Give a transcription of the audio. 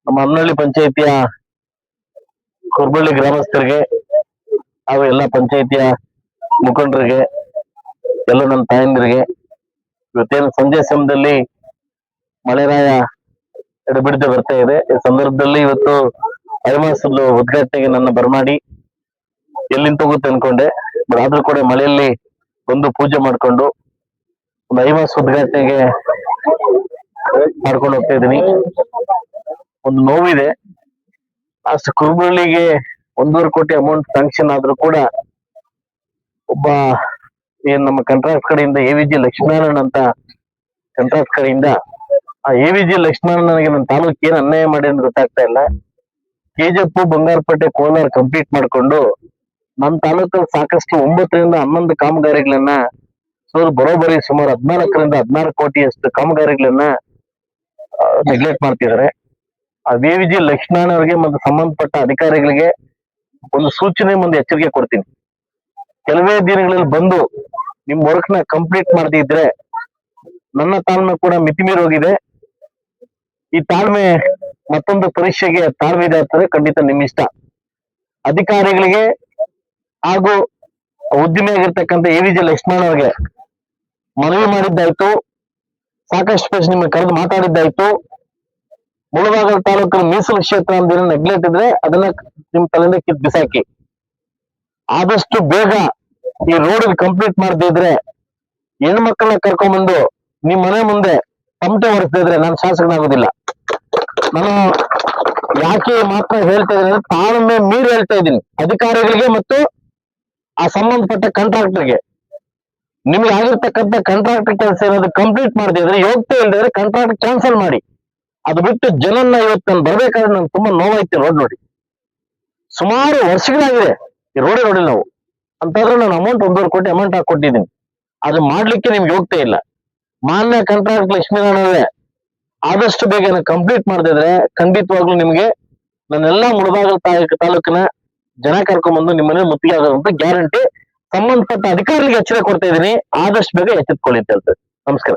ನಮ್ಮ ಹನ್ನಳ್ಳಿ ಪಂಚಾಯಿತಿಯ ಕುರ್ಬಳ್ಳಿ ಗ್ರಾಮಸ್ಥರಿಗೆ ಹಾಗೂ ಎಲ್ಲ ಪಂಚಾಯಿತಿಯ ಮುಖಂಡರಿಗೆ, ಎಲ್ಲ ನನ್ನ ತಾಯಂದಿರಿಗೆ, ಇವತ್ತೇನು ಸಂಜೆ ಸಮಯದಲ್ಲಿ ಮಳೆರಾಯ ಎಡಬಿಡದೆ ಬರ್ತಾ ಇದೆ. ಈ ಸಂದರ್ಭದಲ್ಲಿ ಇವತ್ತು ಐಮಾಸದ ಉದ್ಘಾಟನೆಗೆ ನನ್ನ ಬರಮಾಡಿ ಎಲ್ಲಿಂದ ಹೋಗುತ್ತೆ ಅನ್ಕೊಂಡೆ. ಆದ್ರೂ ಕೂಡ ಮಳೆಯಲ್ಲಿ ಬಂದು ಪೂಜೆ ಮಾಡ್ಕೊಂಡು ಒಂದು ಐಮಾಸ ಉದ್ಘಾಟನೆಗೆ ಮಾಡ್ಕೊಂಡು ಹೋಗ್ತಾ ಇದ್ದೀನಿ. ಒಂದು ನೋವಿದೆ. ಅಷ್ಟು ಕುರುಬಳ್ಳಿಗೆ 1.5 ಕೋಟಿ ಅಮೌಂಟ್ ಸ್ಯಾಂಕ್ಷನ್ ಆದ್ರೂ ಕೂಡ ಒಬ್ಬ ಏನ್ ನಮ್ಮ ಕಾಂಟ್ರಾಕ್ಟ್ ಕಡೆಯಿಂದ AVG ಲಕ್ಷ್ಮೀನಾರಾಯಣ ಅಂತ ಕಾಂಟ್ರಾಕ್ಟ್ ಕಡೆಯಿಂದ ಆ AVG ಲಕ್ಷ್ಮೀನಾರಾಯಣನಿಗೆ ನನ್ನ ತಾಲೂಕು ಏನ್ ಅನ್ಯಾಯ ಮಾಡಿ ಅಂತ ಗೊತ್ತಾಗ್ತಾ ಇಲ್ಲ. ಕೆಜೆಪ್, ಬಂಗಾರಪೇಟೆ, ಕೋಲಾರ ಕಂಪ್ಲೀಟ್ ಮಾಡ್ಕೊಂಡು ನಮ್ಮ ತಾಲೂಕಲ್ಲಿ ಸಾಕಷ್ಟು 9 ರಿಂದ 11 ಕಾಮಗಾರಿಗಳನ್ನ ಬರೋಬ್ಬರಿ ಸುಮಾರು 14 ರಿಂದ 16 ಕೋಟಿಯಷ್ಟು ಕಾಮಗಾರಿಗಳನ್ನ ನೆಗ್ಲೆಕ್ಟ್ ಮಾಡ್ತಿದ್ದಾರೆ. ಆ AVG ಲಕ್ಷ್ಮೀನಾರಾಯಣ ಅವರಿಗೆ ಮತ್ತು ಸಂಬಂಧಪಟ್ಟ ಅಧಿಕಾರಿಗಳಿಗೆ ಒಂದು ಸೂಚನೆ, ಒಂದು ಎಚ್ಚರಿಕೆ ಕೊಡ್ತೀನಿ. ಕೆಲವೇ ದಿನಗಳಲ್ಲಿ ಬಂದು ನಿಮ್ ವರ್ಕ್ ನ ಕಂಪ್ಲೀಟ್ ಮಾಡದಿದ್ರೆ ನನ್ನ ತಾಳ್ಮೆ ಕೂಡ ಮಿತಿಮೀರಿ ಹೋಗಿದೆ. ಈ ತಾಳ್ಮೆ ಮತ್ತೊಂದು ಪರೀಕ್ಷೆಗೆ ತಾಳ್ಮೆ ಇದೆ ಆಗ್ತದೆ. ಖಂಡಿತ ನಿಮ್ ಇಷ್ಟ. ಅಧಿಕಾರಿಗಳಿಗೆ ಹಾಗೂ ಉದ್ಯಮಿಯಾಗಿರ್ತಕ್ಕಂಥ AVG ಲಕ್ಷ್ಮೀನಾರಾಯಣ ಅವರಿಗೆ ಮನವಿ ಮಾಡಿದ್ದಾಯ್ತು, ಸಾಕಷ್ಟು ಪೇಜ್ ನಿಮ್ಮನ್ನು ಕರೆದು ಮಾತಾಡಿದ್ದಾಯ್ತು. ಮುಳಬಾಗಿಲು ತಾಲೂಕಿನ ಮೀಸಲು ಕ್ಷೇತ್ರ ಅಂತ ನೆಗ್ಲೆಕ್ಟ್ ಇದ್ರೆ ಅದನ್ನ ನಿಮ್ ತಲೆಯಿಂದ ಕಿತ್ ಬಿಸಾಕಿ. ಆದಷ್ಟು ಬೇಗ ಈ ರೋಡ್ ಕಂಪ್ಲೀಟ್ ಮಾಡದೇ ಇದ್ರೆ ಹೆಣ್ಮಕ್ಳನ್ನ ಕರ್ಕೊಂಡ್ಬಂದು ನಿಮ್ ಮನೆ ಮುಂದೆ ತಮಟೆ ಹೊಡಿಸ್ತಾ ಇದ್ರೆ ನಾನು ಶಾಸಕನಾಗೋದಿಲ್ಲ. ನಾನು ಯಾಕೆ ಮಾತ್ರ ಹೇಳ್ತಾ ಇದ್ದೀನಿ ಅಂದ್ರೆ ತಾಳ್ಮೆ ಮೀರಿ ಹೇಳ್ತಾ ಇದ್ದೀನಿ ಅಧಿಕಾರಿಗಳಿಗೆ ಮತ್ತು ಆ ಸಂಬಂಧಪಟ್ಟ ಕಾಂಟ್ರಾಕ್ಟರ್ಗೆ. ನಿಮ್ಗೆ ಆಗಿರ್ತಕ್ಕಂಥ ಕಾಂಟ್ರಾಕ್ಟರ್ ಕೆಲಸ ಏನಾದ್ರು ಕಂಪ್ಲೀಟ್ ಮಾಡದೇ ಇದ್ರೆ, ಯೋಗ್ಯತೆ ಇಲ್ಲದ್ರೆ ಕಾಂಟ್ರಾಕ್ಟ್ ಕ್ಯಾನ್ಸಲ್ ಮಾಡಿ. ಅದು ಬಿಟ್ಟು ಜನನ್ನ ಇವತ್ತು ನಾನು ಬರ್ಬೇಕಾದ್ರೆ ನನ್ಗೆ ತುಂಬಾ ನೋವಾಯ್ತು. ರೋಡ್ ನೋಡಿ ಸುಮಾರು ವರ್ಷಗಳಾಗಿದೆ ಈ ರೋಡೇ ನೋಡಿಲ್ಲ ನಾವು. ಅಂತಂದ್ರೆ ನಾನು ಅಮೌಂಟ್ 1.5 ಕೋಟಿ ಅಮೌಂಟ್ ಹಾಕಿ ಕೊಟ್ಟಿದ್ದೀನಿ. ಅದು ಮಾಡ್ಲಿಕ್ಕೆ ನಿಮ್ಗೆ ಹೋಗ್ತಾ ಇಲ್ಲ. ಮಾನ್ಯ ಕಾಂಟ್ರಾಕ್ಟ್ ಲಕ್ಷ್ಮೀನಾರಾಯಣ ಆದಷ್ಟು ಬೇಗ ಕಂಪ್ಲೀಟ್ ಮಾಡದಿದ್ರೆ ಖಂಡಿತವಾಗ್ಲೂ ನಿಮ್ಗೆ ನನ್ನೆಲ್ಲಾ ಮುಳಬಾಗಿಲು ತಾಲೂಕಿನ ಜನ ಕರ್ಕೊಂಡ್ಬಂದು ನಿಮ್ಮನೆ ಮುತ್ತಿಗೆ ಆಗೋದಂತ ಗ್ಯಾರಂಟಿ. ಸಂಬಂಧಪಟ್ಟ ಅಧಿಕಾರಿಗಳಿಗೆ ಎಚ್ಚರಿಕೆ ಕೊಡ್ತಾ ಇದ್ದೀನಿ. ಆದಷ್ಟು ಬೇಗ ಎಚ್ಚೆತ್ಕೊಳ್ಳಿ ಅಂತ ಹೇಳ್ತೇವೆ. ನಮಸ್ಕಾರ.